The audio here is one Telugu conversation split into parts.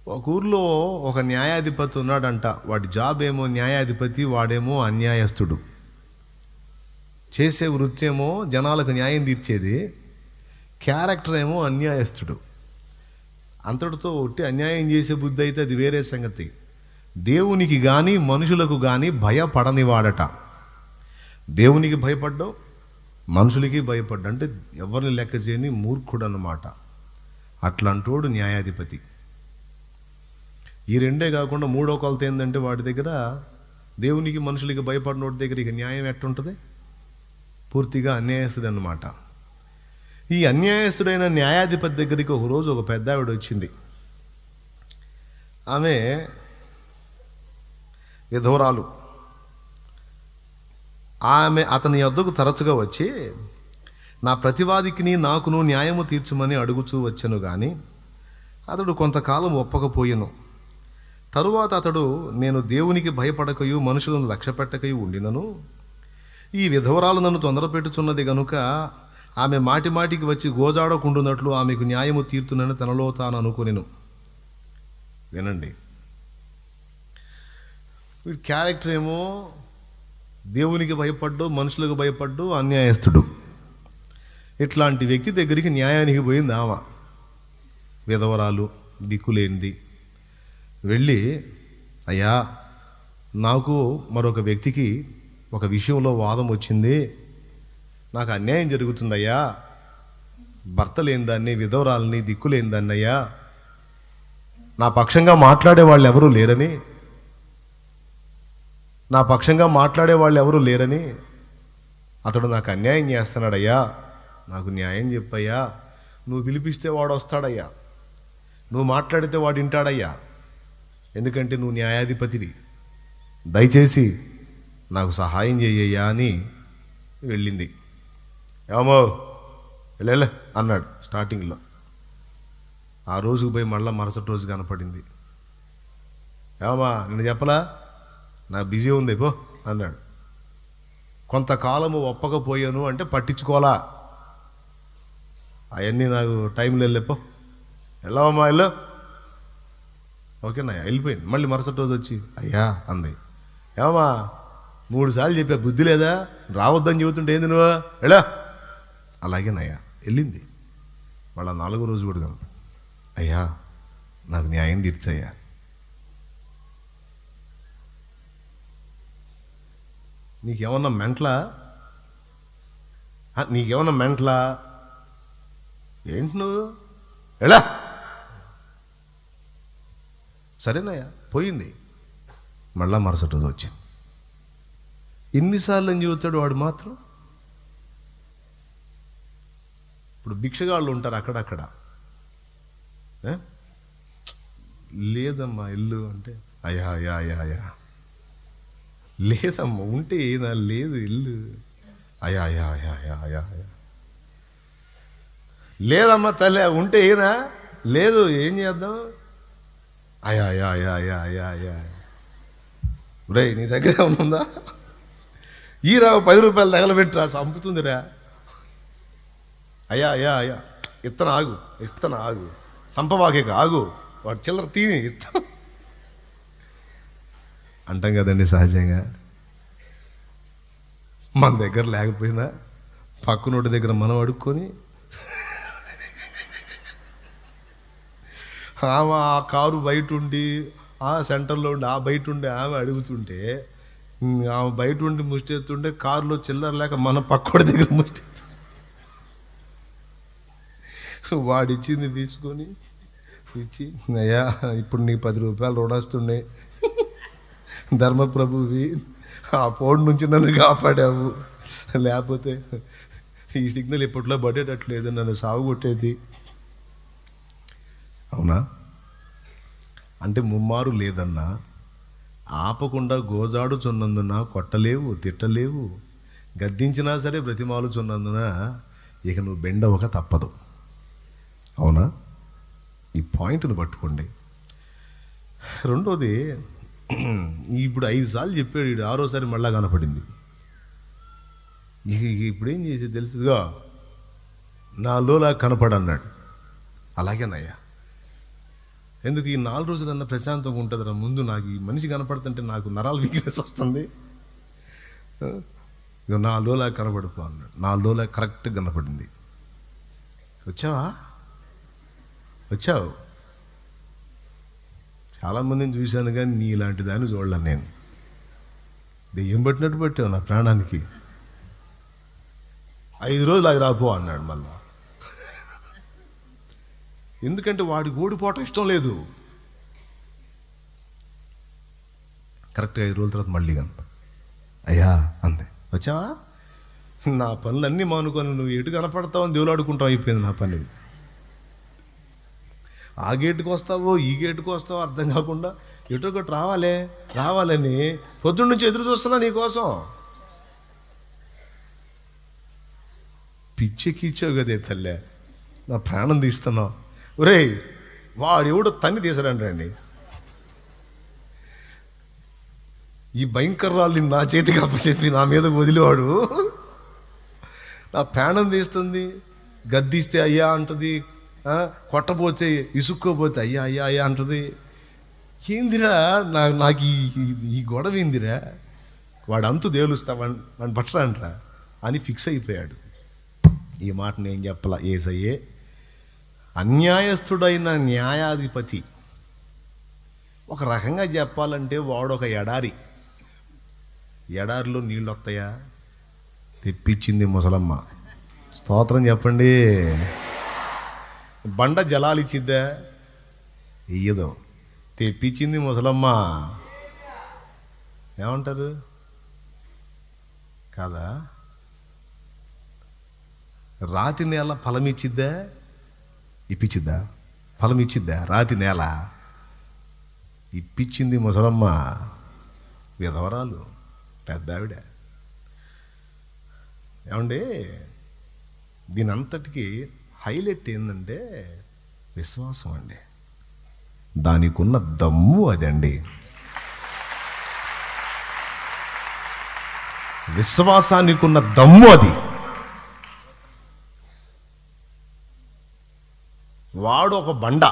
ఒక ఊర్లో ఒక న్యాయాధిపతి ఉన్నాడంట. వాడి జాబ్ ఏమో న్యాయాధిపతి, వాడేమో అన్యాయస్తుడు. చేసే వృత్తి ఏమో జనాలకు న్యాయం తీర్చేది, క్యారెక్టర్ ఏమో అన్యాయస్తుడు. అంతటితో ఒట్టి అన్యాయం చేసే బుద్ధి అయితే అది వేరే సంగతి. దేవునికి కానీ మనుషులకు కానీ భయపడనివాడట. దేవునికి భయపడ్డావు, మనుషులకి భయపడ్డా, అంటే ఎవరిని లెక్క చేయని మూర్ఖుడు అన్నమాట. అట్లాంటోడు న్యాయాధిపతి. ఈ రెండే కాకుండా మూడో కొలత ఏంటంటే వాడి దగ్గర దేవునికి మనుషులకి భయపడినోడి దగ్గర ఇక న్యాయం ఎట్టుంటుంది? పూర్తిగా అన్యాయస్తుడు అన్నమాట. ఈ అన్యాయస్తుడైన న్యాయాధిపతి దగ్గరికి ఒకరోజు ఒక పెద్ద ఆవిడ వచ్చింది. ఆమె విధవరాలు. ఆమె అతని యొద్దకు తరచుగా వచ్చి, నా ప్రతివాదికిని నాకును న్యాయము తీర్చమని అడుగుచూ వచ్చాను గాని అతడు కొంతకాలం ఒప్పకపోయెను. తరువాత అతడు, నేను దేవునికి భయపడకయు మనుషులను లక్ష్యపెట్టకయు ఉండినను ఈ విధవరాలు నన్ను తొందరపెట్టుచున్నది గనుక ఆమె మాటి మాటికి వచ్చి గోజాడకుండునట్లు ఆమెకు న్యాయము తీర్చునని తనలో తాను అనుకొనెను. వినండి, వీడి క్యారెక్టర్ ఏమో దేవునికి భయపడ్డు, మనుషులకు భయపడ్డు, అన్యాయస్తుడు. ఇట్లాంటి వ్యక్తి దగ్గరికి న్యాయానికి పోయింది ఆమె, విధవరాలు, దిక్కులేనిది. వెళ్ళి, అయ్యా, నాకు మరొక వ్యక్తికి ఒక విషయంలో వాదం వచ్చింది, నాకు అన్యాయం జరుగుతుందయ్యా, భర్త లేని దాన్ని, విధవరాలని, దిక్కులేని దాన్ని అయ్యా, నా పక్షంగా మాట్లాడే వాళ్ళు ఎవరూ లేరని, అతడు నాకు అన్యాయం చేస్తున్నాడయ్యా, నాకు న్యాయం చెప్పయ్యా, నువ్వు పిలిపిస్తే వాడు వస్తాడయ్యా, నువ్వు మాట్లాడితే వాడు వింటాడయ్యా, ఎందుకంటే నువ్వు న్యాయాధిపతివి, దయచేసి నాకు సహాయం చెయ్యయ్యా అని వెళ్ళింది. ఏమో వెళ్ళే అన్నాడు స్టార్టింగ్లో. ఆ రోజుకు పోయి మళ్ళీ మరుసటి రోజు కనపడింది. ఏమా నేను చెప్పలా, నాకు బిజీ ఉంది పో అన్నాడు. కొంతకాలము ఒప్పకపోయాను అంటే పట్టించుకోవాలా, అవన్నీ నాకు టైంలో వెళ్ళేపో, వెళ్ళవమ్మా వెళ్ళు, ఓకేనా, వెళ్ళిపోయింది. మళ్ళీ మరుసటి రోజు వచ్చి, అయ్యా అంది. ఏమా 3 సార్లు చెప్పా, బుద్ధి లేదా, రావద్దని చెబుతుంటే ఏంది నువ్వు, వెళ్ళా. అలాగేనయ్యా, వెళ్ళింది. మళ్ళీ 4వ రోజు కూడా కనుక, అయ్యా నాకు న్యాయం తీర్చయ్యా. నీకేమన్నా మెంట్లా, ఏంటి నువ్వు, ఎలా, సరేనయ్యా, పోయింది. మళ్ళా మరుసటి రోజు వచ్చింది. ఎన్నిసార్లు అని చెబుతాడు వాడు మాత్రం. ఇప్పుడు భిక్షగాళ్ళు ఉంటారు అక్కడక్కడ, లేదమ్మా ఇల్లు అంటే, అయ్యా అయ్యా అయ్యా అయ్యా, లేదమ్మా ఉంటే ఏనా, లేదు ఇల్లు, అయ్యా అయ్యా అయ్యా అయ్యా అయ్యా అయ్యా, లేదమ్మా తల్లి ఉంటే ఏనా, లేదు ఏం చేద్దాం, అయ్యా అయ్యా అయ్యా అయ్యా అయ్యా అయ్యా, రే నీ దగ్గర ఉందా, ఈ రావు 10 రూపాయలు తగలబెట్టురా, చంపుతుందిరా, అయ్యా అయ్యా అయ్యా, ఇస్తాను ఆగు, సంపవాకే ఆగు, వాడు చిల్లర తిని ఇస్తాను అంటాం కదండి సహజంగా. మన దగ్గర లేకపోయినా పక్కనోటి దగ్గర మనం అడుక్కొని, ఆమె ఆ కారు బయట ఉండి, ఆ సెంటర్లో ఉండి, ఆ బయట ఉండి ఆమె అడుగుతుంటే, ఆమె బయట ఉండి ముష్టెత్తుంటే కారులో చిల్లర లేక మన పక్కోడి దగ్గర ముష్టెత్తు, వాడిచ్చింది తీసుకొని ఇచ్చి, అయ్యా ఇప్పుడు నీ 10 రూపాయలు రుణస్తున్నాయి, ధర్మప్రభువి, ఆ పోడు నుంచి నన్ను కాపాడావు, లేకపోతే ఈ సిగ్నల్ ఇప్పట్లో పడేటట్లేదు, నన్ను సాగు కొట్టేది. అవునా? అంటే ముమ్మారు లేదన్నా, ఆపకుండా గోజాడుచున్నందున కొట్టలేవు, తిట్టలేవు, గద్దించినా సరే బ్రతిమాలుచున్నందున ఇక నువ్వు బెండవక తప్పదు. అవునా? ఈ పాయింట్ను పట్టుకోండి. రెండోది, ఇప్పుడు 5 సార్లు చెప్పాడు, 6వసారి మళ్ళా కనపడింది. ఇక ఇప్పుడేం చేసి తెలుసుగా, నాలోలా కనపడన్నాడు. అలాగేనయ్యా, ఎందుకు ఈ 4 రోజులన్నా ప్రశాంతంగా ఉంటుంది రా, ముందు నాకు ఈ మనిషి కనపడుతుంటే నాకు నరాలు వీక్నెస్ వస్తుంది. ఇక 4 రోజులు కనపడిపో అన్నాడు. 4 రోజులు కరెక్ట్గా కనపడింది. వచ్చావు. చాలామందిని చూశాను కానీ నీ ఇలాంటి దాన్ని చూడలేను నేను. దెయ్యం పట్టినట్టు పట్టావు నా ప్రాణానికి. 5 రోజులు ఆగి రాపో అన్నాడు మళ్ళా. ఎందుకంటే వాడికి ఓడిపోవటం ఇష్టం లేదు. కరెక్ట్గా 5 రోజుల తర్వాత మళ్ళీ కనపడి, అయ్యా అందే, వచ్చావా? నా పనులన్నీ మానుకొని నువ్వు ఎటు కనపడతావు అని దేవుడు ఆడుకుంటావు అయిపోయింది నా పని. ఆ గేటుకు వస్తావో ఈ గేటుకు వస్తావో అర్థం కాకుండా ఎటో ఒకటి రావాలని పొద్దున్న నుంచి ఎదురు చూస్తున్నా నీకోసం. పిచ్చెక్కిచ్చావు కదే తల్లే, నా ప్రాణం తీస్తున్నావు. ఒరేయ్ వాడు ఎవడో తన్ని తీసాడండి. ఈ భయంకరాల్ని నా చేతికి అప్పచెప్పి నా మీద వదిలేవాడు నా ప్రాణం తీస్తుంది. గద్దిస్తే అయ్యా అంటది, కొట్టపోతే ఇసుక్కోపోతే అయ్యా అయ్యా అయ్యా అంటది. ఏందిరా నాకు ఈ గొడవ ఏందిరా, వాడు అంతు తేలుస్తా వాడిని పట్టరాంట్రా అని ఫిక్స్ అయిపోయాడు. ఈ మాట నేను చెప్పలా, యేసయ్యే అన్యాయస్థుడైన న్యాయాధిపతి. ఒక రకంగా చెప్పాలంటే వాడు ఒక ఎడారిలో నీళ్ళు వస్తాయా? తెప్పించింది ముసలమ్మ. స్తోత్రం చెప్పండి. బండ జలాలు ఇచ్చిద్దా? ఇయ్యదు. తెప్పించింది ముసలమ్మ. ఏమంటారు కాదా? రాతి నేల ఫలం ఇచ్చిద్దా? ఇప్పించిద్దా? ఫలం ఇచ్చిద్దా? రాతి నేల ఇప్పించింది ముసలమ్మ. విధవరాలు పెద్ద ఆవిడ. ఏమండి, దీని అంతటికి హైలైట్ ఏంటంటే విశ్వాసం అండి. దానికి ఉన్న దమ్ము అదండి. విశ్వాసానికి ఉన్న దమ్ము అది. వాడు ఒక బండ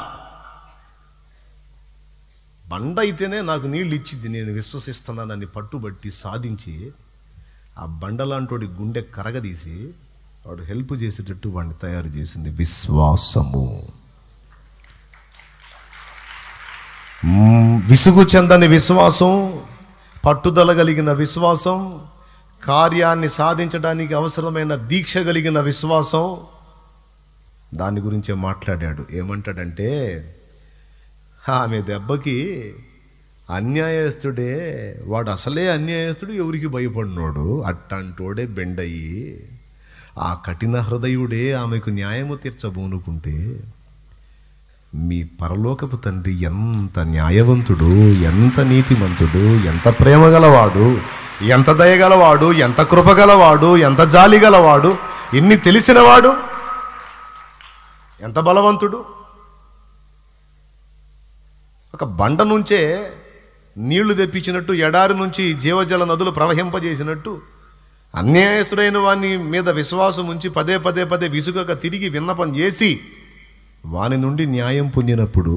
అయితేనే నాకు నీళ్ళు ఇచ్చిద్ది, నేను విశ్వసిస్తున్నానని పట్టుబట్టి సాధించి ఆ బండలాంటి గుండె కరగదీసి వాడు హెల్ప్ చేసేటట్టు వాడిని తయారు చేసింది విశ్వాసము. విసుగు చెందని విశ్వాసం, పట్టుదల కలిగిన విశ్వాసం, కార్యాన్ని సాధించడానికి అవసరమైన దీక్ష కలిగిన విశ్వాసం. దాని గురించే మాట్లాడాడు. ఏమంటాడంటే, ఆమె దెబ్బకి అన్యాయస్తుడే, వాడు అసలే అన్యాయస్తుడు, ఎవరికి భయపడినోడు, అట్టంటోడే బెండయ్యి ఆ కఠిన హృదయుడే ఆమెకు న్యాయము తీర్చబోనుకుంటే మీ పరలోకపు తండ్రి ఎంత న్యాయవంతుడు, ఎంత నీతిమంతుడు, ఎంత ప్రేమ గలవాడు, ఎంత దయగలవాడు, ఎంత కృపగలవాడు, ఎంత జాలి గలవాడు, ఎన్ని తెలిసినవాడు, ఎంత బలవంతుడు. ఒక బండ నుంచే నీళ్లు తెప్పించినట్టు, ఎడారి నుంచి జీవజల నదులు ప్రవహింపజేసినట్టు, అన్యాయస్తుడైన వాని మీద విశ్వాసం ఉంచి పదే విసుగక తిరిగి విన్నపం చేసి వాని నుండి న్యాయం పొందినప్పుడు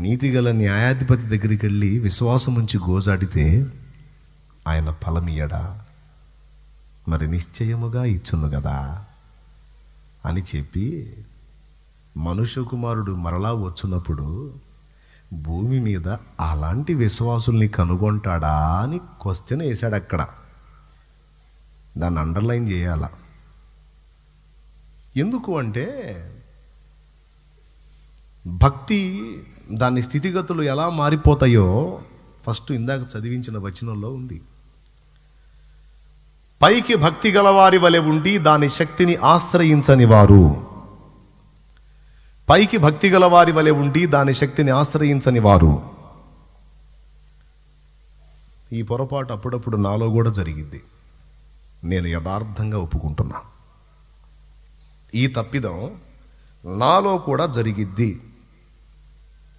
నీతిగల న్యాయాధిపతి దగ్గరికి వెళ్ళి విశ్వాసం ఉంచి గోజాడితే ఆయన ఫలమియ్యడా? మరి నిశ్చయముగా ఇచ్చును కదా అని చెప్పి మనుష్య కుమారుడు మరలా వచ్చినప్పుడు భూమి మీద అలాంటి విశ్వాసుల్ని కనుగొంటాడా అని క్వశ్చన్ వేశాడు. అక్కడ దాన్ని అండర్లైన్ చేయాల. ఎందుకు అంటే భక్తి దాని స్థితిగతులు ఎలా మారిపోతాయో ఫస్ట్ ఇందాక చదివించిన వచనంలో ఉంది. పైకి భక్తి గలవారి వలె ఉండి దాని శక్తిని ఆశ్రయించని వారు, పైకి భక్తి గలవారి వలె ఉండి దాని శక్తిని ఆశ్రయించని వారు. ఈ పొరపాటు అప్పుడప్పుడు నాలో కూడా జరిగింది. నేను యథార్థంగా ఒప్పుకుంటున్నా. ఈ తప్పిదం నాలో కూడా జరిగిద్ది.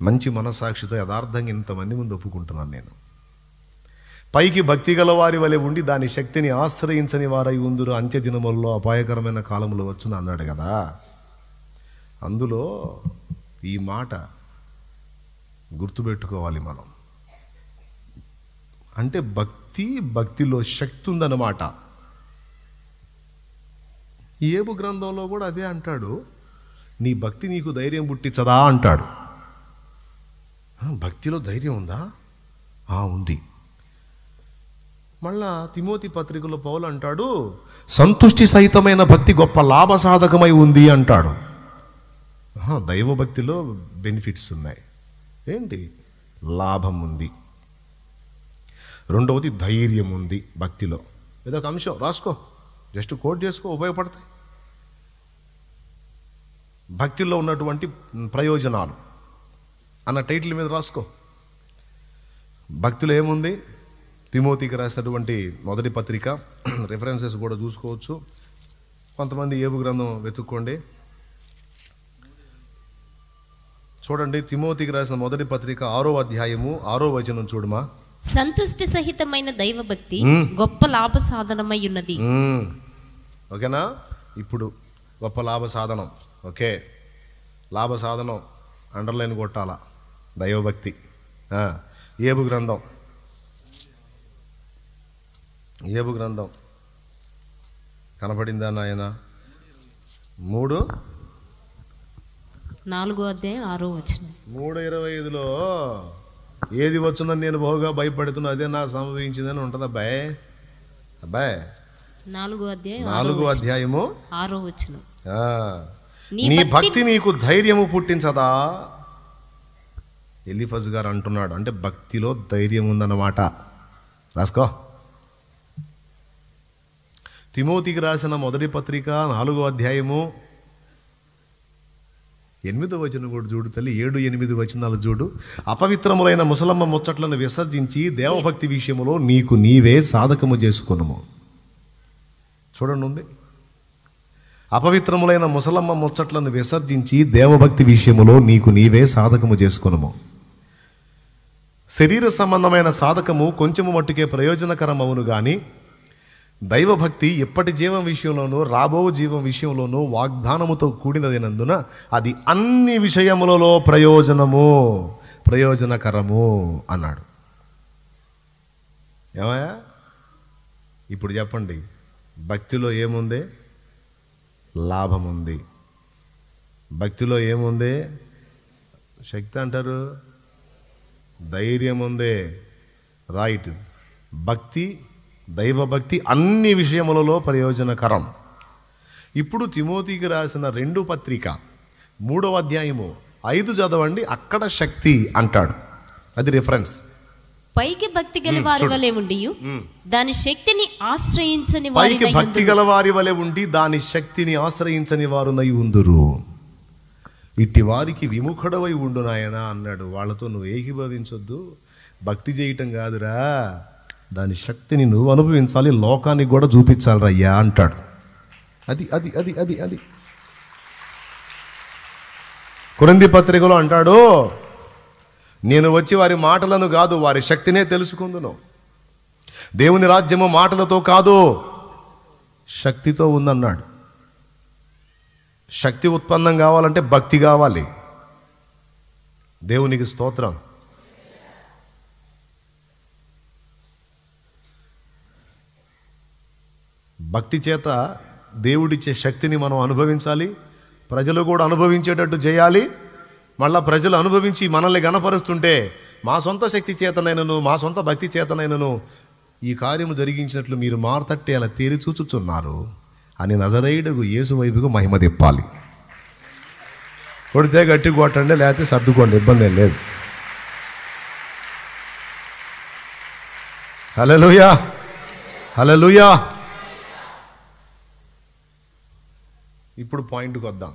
మంచి మనసాక్షితో యథార్థంగా ఇంతమంది ముందు ఒప్పుకుంటున్నాను. నేను పైకి భక్తి గల వారి వలె ఉండి దాని శక్తిని ఆశ్రయించని వారై ఉందురు, అంత్య దినములలో అపాయకరమైన కాలములు వచ్చును అన్నాడు కదా. అందులో ఈ మాట గుర్తుపెట్టుకోవాలి మనం. అంటే భక్తిలో శక్తి ఉందన్నమాట. యోబు గ్రంథంలో కూడా అదే అంటాడు, నీ భక్తి నీకు ధైర్యం పుట్టించదా అంటాడు. భక్తిలో ధైర్యం ఉందా? ఉంది. మళ్ళా తిమోతి పత్రికలో పౌలు అంటాడు, సంతుష్టి సహితమైన భక్తి గొప్ప లాభసాధకమై ఉంది అంటాడు. దైవభక్తిలో బెనిఫిట్స్ ఉన్నాయి. ఏంటి? లాభం ఉంది. రెండవది ధైర్యం ఉంది భక్తిలో. ఇదొక అంశం, రాసుకో, జస్ట్ కోట్ చేసుకో, ఉపయోగపడతాయి. భక్తిలో ఉన్నటువంటి ప్రయోజనాలు అన్న టైటిల్ మీద రాసుకో. భక్తిలో ఏముంది? తిమోతికి రాసినటువంటి మొదటి పత్రిక రెఫరెన్సెస్ కూడా చూసుకోవచ్చు. కొంతమంది యోబు గ్రంథం వెతుక్కోండి, చూడండి. తిమోతికి రాసిన మొదటి పత్రిక 6వ అధ్యాయము 6వ వచనం చూడమా. సంతుష్టి సహితమైన దైవభక్తి గొప్ప లాభ సాధనమై ఉన్నది. ఓకేనా? ఇప్పుడు గొప్ప లాభ సాధనం. ఓకే, లాభ సాధనం అండర్లైన్ కొట్టాలా, దైవభక్తి. యోబు గ్రంథం కనపడిందా నాయన? 4వ అధ్యాయం 6వ వచనం. 3:25లో ఏది వచ్చునని నేను బహుగా భయపడుతున్నా, అదే నాకు సంభవించిందని ఉంటుంది. అబ్బాయి 4వ అధ్యాయము 6వ వచనం. నీ భక్తి నీకు ధైర్యము పుట్టించదా? ఎలీఫజ్ గారు అంటున్నాడు, అంటే భక్తిలో ధైర్యం ఉందన్నమాట. రాసుకో. తిమోతికి రాసిన మొదటి పత్రిక 4వ అధ్యాయము 8వ వచనం కూడా చూడు తల్లి. 7-8 వచనాలు చూడు. అపవిత్రములైన ముసలమ్మ ముచ్చట్లను విసర్జించి దేవభక్తి విషయములో నీకు నీవే సాధకము చేసుకొనుము. చూడండి ఉంది. అపవిత్రములైన ముసలమ్మ ముచ్చట్లను విసర్జించి దేవభక్తి విషయములో నీకు నీవే సాధకము చేసుకొనుము. శరీర సంబంధమైన సాధకము కొంచెము మట్టుకే ప్రయోజనకరమవును గాని దైవభక్తి ఎప్పటి జీవం విషయంలోనూ రాబో జీవం విషయంలోనూ వాగ్దానముతో కూడినదైనందున అది అన్ని విషయములలో ప్రయోజనకరము అన్నాడు. ఏమయ్యా? ఇప్పుడు చెప్పండి, భక్తిలో ఏముంది? లాభం ఉంది. భక్తిలో ఏముంది? శక్తి అంటారు, ధైర్యం ఉంది. రైట్. భక్తి, దైవభక్తి అన్ని విషయములలో ప్రయోజనకరం. ఇప్పుడు తిమోతికి రాసిన 2వ పత్రిక 3వ అధ్యాయము 5 చదవండి. అక్కడ శక్తి అంటాడు, అది రిఫరెన్స్. పైకి భక్తి గల వారి వలె ఉండి దాని శక్తిని ఆశ్రయించని దాని శక్తిని ఆశ్రయించని వారునై ఉందురు. ఇట్టి వారికి విముఖుడవై ఉండు నాయన అన్నాడు. వాళ్ళతో నువ్వు ఏకీభవించొద్దు. భక్తి చేయటం కాదురా, దాని శక్తిని నువ్వు అనుభవించాలి, లోకానికి కూడా చూపించాలి రయ్యా అంటాడు. అది అది అది అది అది కొరింథీ పత్రికలో అంటాడు, నేను వచ్చి వారి మాటలను కాదు వారి శక్తినే తెలుసుకుందును. దేవుని రాజ్యము మాటలతో కాదు శక్తితో ఉందన్నాడు. శక్తి ఉత్పన్నం కావాలంటే భక్తి కావాలి. దేవునికి స్తోత్రం. భక్తి చేత దేవుడిచ్చే శక్తిని మనం అనుభవించాలి, ప్రజలు కూడా అనుభవించేటట్టు చేయాలి. మళ్ళా ప్రజలు అనుభవించి మనల్ని గణపరుస్తుంటే మా సొంత శక్తి చేతనైనను మా సొంత భక్తి చేతనైనను ఈ కార్యము జరిగించినట్లు మీరు మారుతట్టే అలా తేరి చూచుచున్నారు అని నజరేయుడు యేసు వైపుకు మహిమ తిప్పాలి. కొడితే గట్టి కొట్టండి, లేకపోతే సర్దుకోండి, ఇబ్బంది ఏం లేదు. హల్లెలూయా, హల్లెలూయా. ఇప్పుడు పాయింట్కి వద్దాం.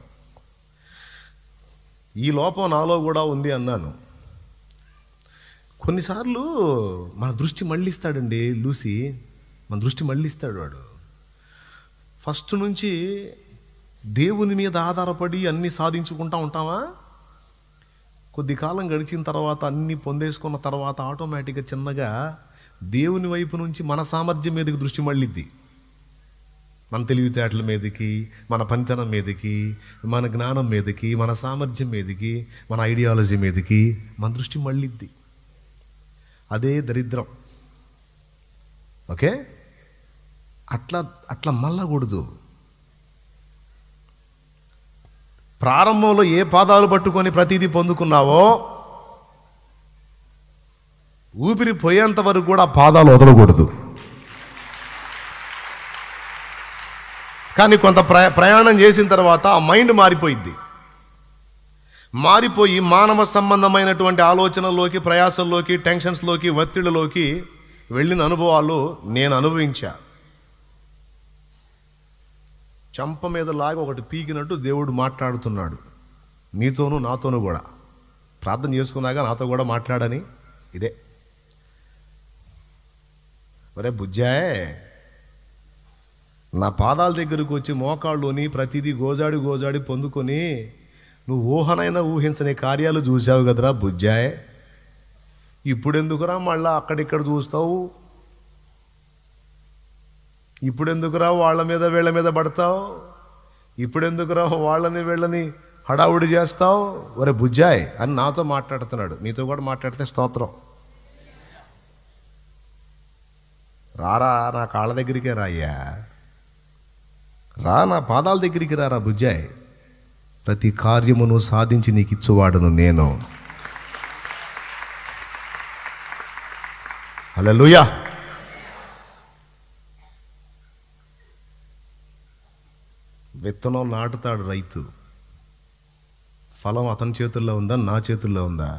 ఈ లోపం నాలో కూడా ఉంది అన్నాను. కొన్నిసార్లు మన దృష్టి మళ్ళిస్తాడండి లూసి, మన దృష్టి మళ్ళిస్తాడు వాడు. ఫస్ట్ నుంచి దేవుని మీద ఆధారపడి అన్నీ సాధించుకుంటూ ఉంటామా? కొద్ది కాలం గడిచిన తర్వాత అన్నీ పొందేసుకున్న తర్వాత ఆటోమేటిక్గా చిన్నగా దేవుని వైపు నుంచి మన సామర్థ్యం మీదకి దృష్టి మళ్ళిద్ది. మన తెలివితేటల మీదకి, మన పనితనం మీదకి, మన జ్ఞానం మీదకి, మన సామర్థ్యం మీదకి, మన ఐడియాలజీ మీదకి మన దృష్టి మళ్ళిద్ది. అదే దరిద్రం. ఓకే, అట్లా మళ్ళకూడదు. ప్రారంభంలో ఏ పాదాలు పట్టుకొని ప్రతిదీ పొందుకున్నావో ఊపిరి పోయేంత వరకు కూడా పాదాలు వదలకూడదు. కానీ కొంత ప్రయాణం చేసిన తర్వాత ఆ మైండ్ మారిపోయి మానవ సంబంధమైనటువంటి ఆలోచనల్లోకి, ప్రయాసల్లోకి, టెన్షన్స్లోకి, ఒత్తిడిలోకి వెళ్ళిన అనుభవాలు నేను అనుభవించా. చంప మీద లాగా ఒకటి పీకినట్టు దేవుడు మాట్లాడుతున్నాడు నీతోనూ నాతోనూ కూడా. ప్రార్థన చేసుకున్నాగా నాతో కూడా మాట్లాడని. ఇదే, ఒరే బుజ్జాయ్, నా పాదాల దగ్గరకు వచ్చి మోకాళ్ళుని ప్రతిదీ గోజాడి పొందుకొని నువ్వు ఊహనైనా ఊహించని కార్యాలు చూసావు కదరా బుజ్జాయ్. ఇప్పుడెందుకురా మళ్ళా అక్కడిక్కడ చూస్తావు? ఇప్పుడెందుకురా వాళ్ళ మీద వీళ్ళ మీద పడతావు? ఇప్పుడెందుకురా వాళ్ళని వీళ్ళని హడావుడి చేస్తావు? ఒరే బుజ్జాయ్ అని నాతో మాట్లాడుతున్నాడు. నీతో కూడా మాట్లాడితే స్తోత్రం. రారా, నా కాళ్ళ దగ్గరికే రాయ్యా, రా, నా పాదాల దగ్గరికి రారా బుజ్జాయ్. ప్రతి కార్యమును సాధించి నీకు ఇచ్చువాడును నేను. హల్లెలూయా. విత్తనం నాటుతాడు రైతు. ఫలం అతని చేతుల్లో ఉందా, నా చేతుల్లో ఉందా?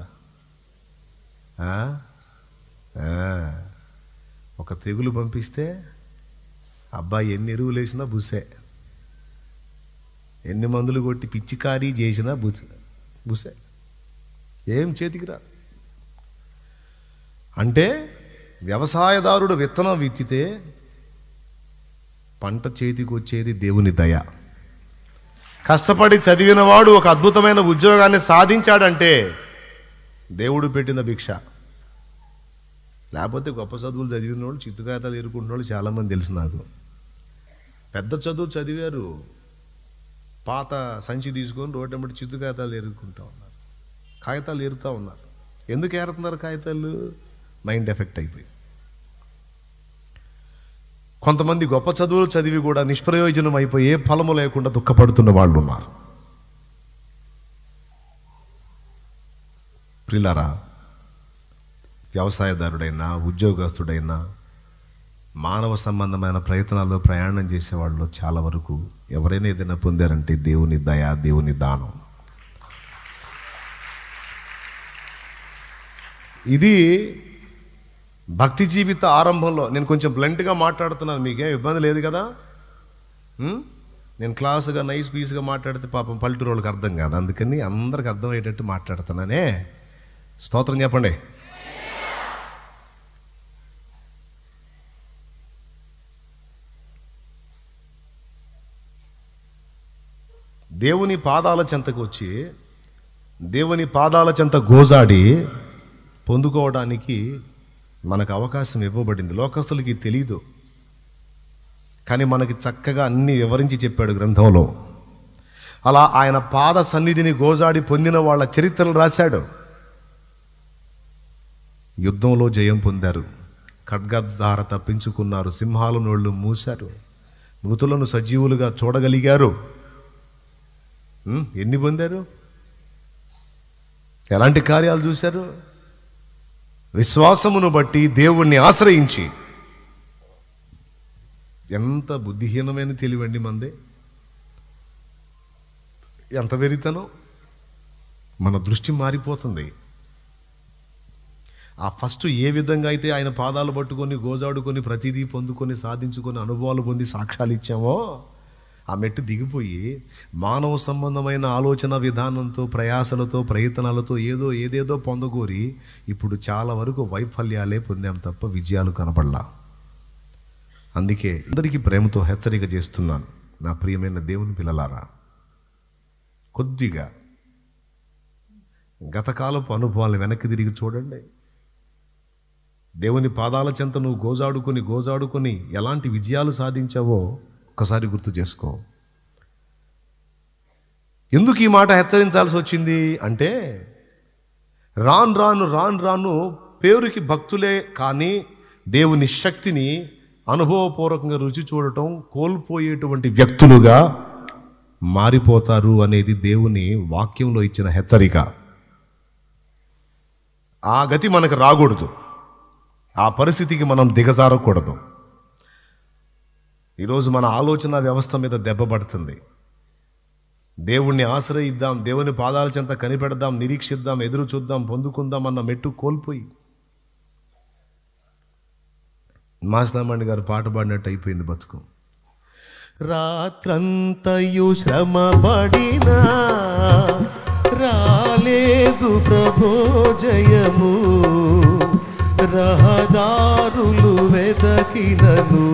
ఒక తెగులు పంపిస్తే అబ్బాయి ఎన్ని ఎరువులు వేసినా బుసే, ఎన్ని మందులు కొట్టి పిచ్చికారీ చేసినా బుసే, ఏం చేతికి రా. అంటే వ్యవసాయదారుడు విత్తనం విత్తితే పంట చేతికి వచ్చేది దేవుని దయ. కష్టపడి చదివినవాడు ఒక అద్భుతమైన ఉద్యోగాన్ని సాధించాడంటే దేవుడు పెట్టిన భిక్ష. లేకపోతే గొప్ప చదువులు చదివిన వాళ్ళు చిత్తుకాయతాలు ఏరుకుంటున్న వాళ్ళు చాలామంది తెలుసు నాకు. పెద్ద చదువు చదివారు, పాత సంచి తీసుకొని రోడ్డెంబడి చిత్తుకాయతాలు ఏరుకుంటూ ఉన్నారు, కాగితాలు ఏరుతూ ఉన్నారు. ఎందుకు ఏరుతున్నారు కాగితాలు? మైండ్ ఎఫెక్ట్ అయిపోయి. కొంతమంది గొప్ప చదువులు చదివి కూడా నిష్ప్రయోజనం అయిపోయి ఏ ఫలము లేకుండా దుఃఖపడుతున్న వాళ్ళు ఉన్నారు. ప్రియులారా, వ్యవసాయదారుడైనా, ఉద్యోగస్తుడైనా, మానవ సంబంధమైన ప్రయత్నాల్లో ప్రయాణం చేసేవాళ్ళు చాలా వరకు ఎవరైనా ఏదైనా పొందారంటే దేవుని దయ, దేవుని దానం. ఇది భక్తి జీవిత ఆరంభంలో. నేను కొంచెం బ్లంట్గా మాట్లాడుతున్నాను, మీకేం ఇబ్బంది లేదు కదా. నేను క్లాసుగా నైస్ పీస్గా మాట్లాడితే పాపం పల్లెటూరు వాళ్ళకి అర్థం కాదు, అందుకని అందరికి అర్థమయ్యేటట్టు మాట్లాడుతున్నానే. స్తోత్రం చెప్పండి. దేవుని పాదాల చెంతకు వచ్చి దేవుని పాదాల చెంత గోజాడి పొందుకోవడానికి మనకు అవకాశం ఇవ్వబడింది. లోకస్తులకి తెలీదు, కానీ మనకి చక్కగా అన్ని వివరించి చెప్పాడు గ్రంథంలో. అలా ఆయన పాద సన్నిధిని గోజాడి పొందిన వాళ్ళ చరిత్రలు రాశాడు. యుద్ధంలో జయం పొందారు, ఖడ్గధార తప్పించుకున్నారు, సింహాల నోళ్ళు మూశారు, మృతులను సజీవులుగా చూడగలిగారు. ఎన్ని పొందారు? ఎలాంటి కార్యాలు చూశారు? విశ్వాసమును బట్టి దేవుణ్ణి ఆశ్రయించి. ఎంత బుద్ధిహీనమైన తెలివండి మందే, ఎంత వెరితనం. మన దృష్టి మారిపోతుంది. ఆ ఫస్ట్ ఏ విధంగా అయితే ఆయన పాదాలు పట్టుకొని గోజాడుకొని ప్రతిదీ పొందుకొని సాధించుకొని అనుభవాలు పొంది సాక్ష్యాలు ఇచ్చామో, ఆ మెట్టు దిగిపోయి మానవ సంబంధమైన ఆలోచన విధానంతో, ప్రయాసలతో, ప్రయత్నాలతో ఏదేదో పొందగోరి ఇప్పుడు చాలా వరకు వైఫల్యాలే పొందాం తప్ప విజయాలు కనపడలా. అందుకే అందరికీ ప్రేమతో హెచ్చరిక చేస్తున్నాను, నా ప్రియమైన దేవుని పిల్లలారా, కొద్దిగా గతకాలపు అనుభవాలను వెనక్కి తిరిగి చూడండి. దేవుని పాదాల చెంత నువ్వు గోజాడుకొని ఎలాంటి విజయాలు సాధించావో ఒక్కసారి గుర్తు చేసుకో. ఎందుకు ఈ మాట హెచ్చరించాల్సి వచ్చింది అంటే, రాను రాను పేరుకి భక్తులే కానీ దేవుని శక్తిని అనుభవపూర్వకంగా రుచి చూడటం కోల్పోయేటువంటి వ్యక్తులుగా మారిపోతారు అనేది దేవుని వాక్యంలో ఇచ్చిన హెచ్చరిక. ఆ గతి మనకు రాకూడదు, ఆ పరిస్థితికి మనం దిగజారకూడదు. ఈరోజు మన ఆలోచన వ్యవస్థ మీద దెబ్బ పడుతుంది. దేవుణ్ణి ఆశ్రయిద్దాం, దేవుని పాదాల చెంత కనిపెడదాం, నిరీక్షిద్దాం, ఎదురు చూద్దాం, పొందుకుందాం అన్న మెట్టు కోల్పోయి మాస్లామండి గారు పాట పాడినట్టు అయిపోయింది బతుకు. రాత్రంతయు శ్రమ పడినా రాలేదు ప్రభో జయము, రహదారులు వెదకినను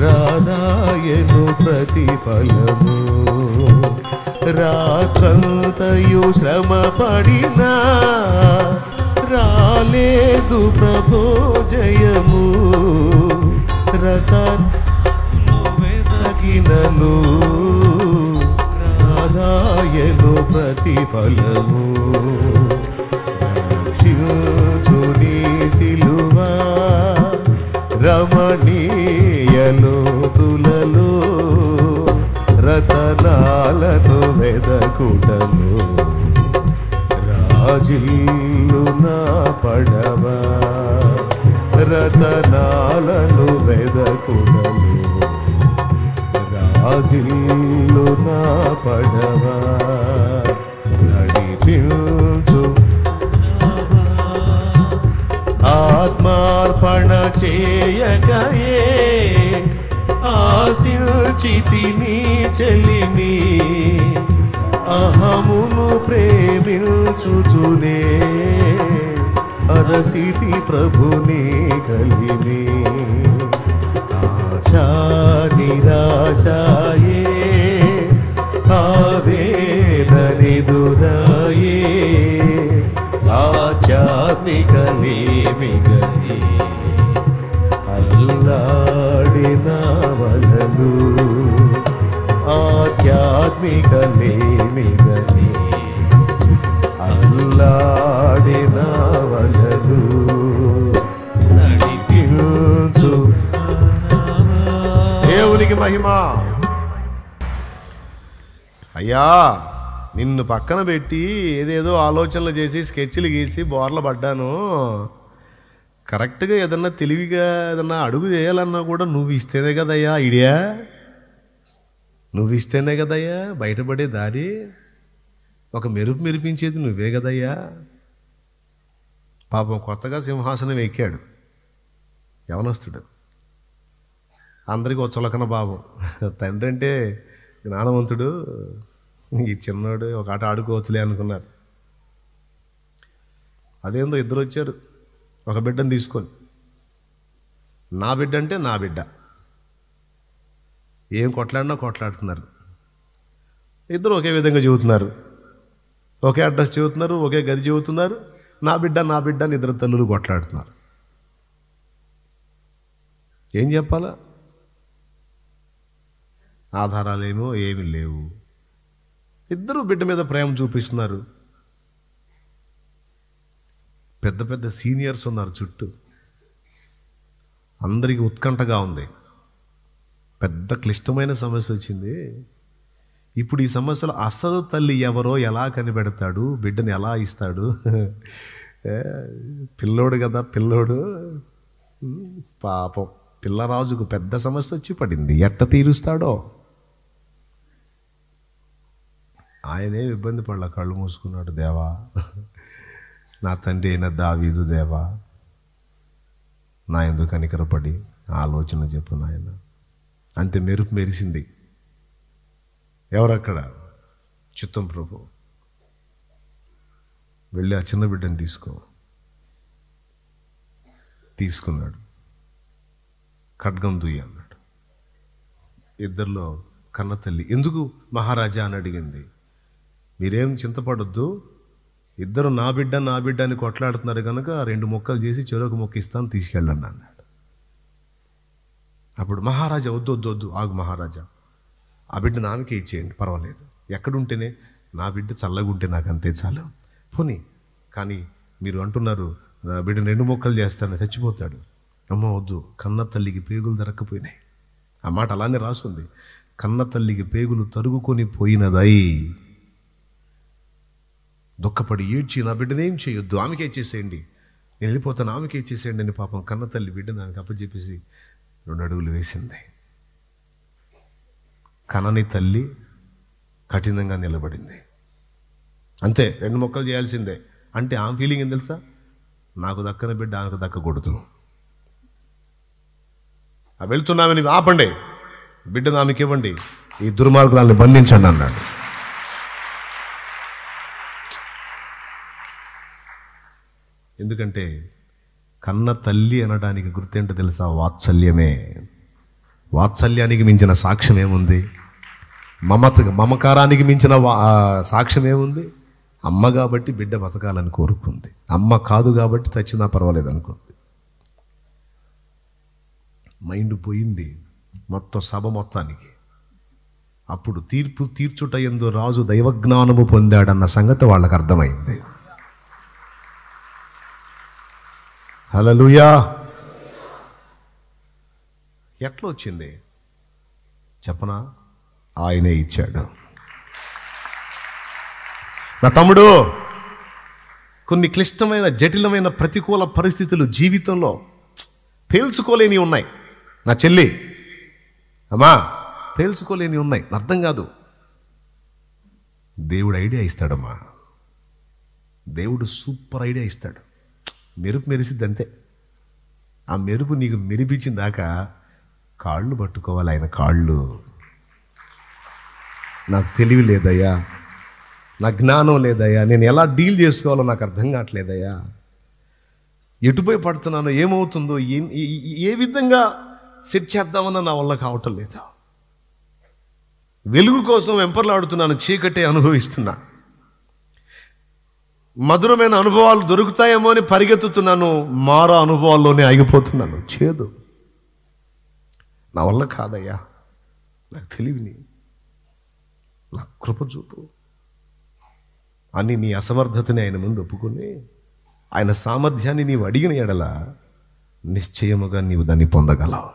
రాదాయను ప్రతిఫలము. రాత్రంతయు శ్రమ పడినా రాలేదు ప్రభో జయము, వెదకినను రాదాయను ప్రతిఫలము. రక్షించుని సిలువా రమణీయలోతులలో రతనాలను వెదకుటను రాజిల్లు నా పడవ, రతనాలను వెదకుటను రాజిల్లు నా పడవ. నడిపించు ఆత్మార్పణ చేయగయే ఆశించితిని చెలిమి, అహమును ప్రేమించుచునే అరసితి ప్రభుని కలిమి. ఆశా నిరాశాయే ఆవేదనిదురాయే ఆధ్యాత్మిక లేమిగని అల్లాడిన వలలు, ఆధ్యాత్మిక లేమిగని అల్లాడిన వలలు. నడిపించు దేవునికి మహిమ. అయ్యా, నిన్ను పక్కన పెట్టి ఏదేదో ఆలోచనలు చేసి స్కెచ్లు గీసి బోర్ల పడ్డాను. కరెక్ట్గా ఏదన్నా తెలివిగా ఏదన్నా అడుగు చేయాలన్నా కూడా నువ్వు ఇస్తేనే కదయ్యా ఐడియా, నువ్వు ఇస్తేనే కదయ్యా బయటపడే దారి, ఒక మెరుపు మెరిపించేది నువ్వే కదయ్యా. పాపం కొత్తగా సింహాసనం ఎక్కాడు యవనస్తుడు, అందరికీ వచ్చలకన భావం. తండ్రి అంటే జ్ఞానవంతుడు, ఈ చిన్నోడు ఒక ఆట ఆడుకోవచ్చులే అనుకున్నారు. అదేందో ఇద్దరు వచ్చారు ఒక బిడ్డను తీసుకొని. నా బిడ్డ అంటే నా బిడ్డ, ఏం కొట్లాడినా కొట్లాడుతున్నారు. ఇద్దరు ఒకే విధంగా చెబుతున్నారు, ఒకే అడ్రస్ చెబుతున్నారు, ఒకే గది చెబుతున్నారు. నా బిడ్డ నా బిడ్డ అని ఇద్దరు తల్లులు కొట్లాడుతున్నారు. ఏం చెప్పాలా? ఆధారాలేమో ఏమీ లేవు. ఇద్దరు బిడ్డ మీద ప్రేమ చూపిస్తున్నారు. పెద్ద పెద్ద సీనియర్స్ ఉన్నారు చుట్టూ, అందరికీ ఉత్కంఠగా ఉంది. పెద్ద క్లిష్టమైన సమస్య వచ్చింది. ఇప్పుడు ఈ సమస్యలో అసలు తల్లి ఎవరో ఎలా కనిపెడతాడు, బిడ్డని ఎలా ఇస్తాడు? పిల్లోడు కదా పిల్లోడు, పాపం పిల్లరాజుకు పెద్ద సమస్య వచ్చి పడింది. ఎట్ట తీరుస్తాడో ఆయనే ఇబ్బంది పడలా, కళ్ళు మూసుకున్నాడు. దేవా, నా తండ్రి అయిన దావీదు దేవా, నా ఎందుకు కనికరపడి ఆలోచన చెప్పు నాయన. అంతే, మెరుపు మెరిసింది. ఎవరక్కడ? చిత్తం ప్రభు. వెళ్ళి ఆ చిన్న బిడ్డని తీసుకున్నాడు. ఖడ్గం దుయ్యి అన్నాడు. ఇద్దరిలో కన్న తల్లి ఎందుకు మహారాజా అని అడిగింది. మీరేం చింతపడొద్దు, ఇద్దరు నా బిడ్డ నా బిడ్డ అని కొట్లాడుతున్నారు కనుక 2 ముక్కలు చేసి చెరొక ముక్క ఇస్తాను, తీసుకెళ్ళండి అన్నాడు. అప్పుడు మహారాజా వద్దు వద్దు వద్దు, ఆగు మహారాజా, ఆ బిడ్డను ఆమెకే ఇచ్చేయండి, పర్వాలేదు. ఎక్కడుంటేనే నా బిడ్డ చల్లగుంటే నాకు అంతే చాలు. పోనీ, కానీ మీరు అంటున్నారు నా బిడ్డను 2 ముక్కలు చేస్తాను, చచ్చిపోతాడు. అమ్మ వద్దు, కన్న తల్లికి పేగులు దొరక్కపోయినాయి. ఆ మాట అలానే రాస్తుంది. కన్న తల్లికి పేగులు తరుగుకొని పోయినదై దుఃఖపడి ఏడ్చి నా బిడ్డనేం చేయొద్దు, ఆమెకే ఇచ్చేసేయండి, నేను వెళ్ళిపోతాను, ఆమెకే ఇచ్చేసేయండి అని పాపం కన్న తల్లి బిడ్డ దానికి అప్పచెప్పేసి 2 అడుగులు వేసింది. కనని తల్లి కఠినంగా నిలబడింది. అంతే, 2 ముక్కలు చేయాల్సిందే. అంటే ఆమె ఫీలింగ్ ఏం తెలుసా? నాకు దక్కని బిడ్డ ఆమెకు దక్కకూడదు. వెళ్తున్నామని ఆపండి, బిడ్డను ఆమెకి ఇవ్వండి, ఈ దుర్మార్గురాల్ని బంధించండి అన్నాడు. ఎందుకంటే కన్న తల్లి అనడానికి గుర్తేంటో తెలుసా? వాత్సల్యమే. వాత్సల్యానికి మించిన సాక్ష్యం ఏముంది? మమకారానికి మించిన సాక్ష్యం ఏముంది? అమ్మ కాబట్టి బిడ్డ బతకాలని కోరుకుంది, అమ్మ కాదు కాబట్టి చచ్చినా పర్వాలేదు అనుకుంది. మైండ్ పోయింది మొత్తం సభ మొత్తానికి. అప్పుడు తీర్పు తీర్చుట యందు రాజు దైవజ్ఞానము పొందాడన్న సంగతి వాళ్ళకి అర్థమైంది. హల్లెలూయా. ఎట్లా వచ్చింది చెప్పనా? ఆయనే ఇచ్చాడు. నా తమ్ముడు, కొన్ని క్లిష్టమైన జటిలమైన ప్రతికూల పరిస్థితులు జీవితంలో తేల్చుకోలేని ఉన్నాయి. నా చెల్లి, అమ్మా, తేల్చుకోలేని ఉన్నాయి, అర్థం కాదు. దేవుడు ఐడియా ఇస్తాడమ్మా. దేవుడు సూపర్ ఐడియా ఇస్తాడు. మెరుపు మెరిసిద్ది అంతే. ఆ మెరుపు నీకు మెరిపించిన దాకా కాళ్ళు పట్టుకోవాలి ఆయన కాళ్ళు. నాకు తెలివి లేదయ్యా, నా జ్ఞానం లేదయ్యా, నేను ఎలా డీల్ చేసుకోవాలో నాకు అర్థం కావట్లేదయ్యా, ఎటుపోయి పడుతున్నానో, ఏమవుతుందో, ఏ విధంగా సెట్ చేద్దామన్నా నా వల్ల కావటం లేదు. వెలుగు కోసం వెంపర్లాడుతున్నాను, చీకటే అనుభవిస్తున్నా. మధురమైన అనుభవాలు దొరుకుతాయేమో అని పరిగెత్తుతున్నాను, మారా అనుభవాల్లోనే ఆగిపోతున్నాను. చేదు, నా వల్ల కాదయ్యా, నాకు తెలివిని, నా కృప చూపు అని నీ అసమర్థతని ఆయన ముందు ఒప్పుకొని ఆయన సామర్థ్యాన్ని నీవు అడిగిన ఎడల నిశ్చయముగా నీవు దాన్ని పొందగలవు.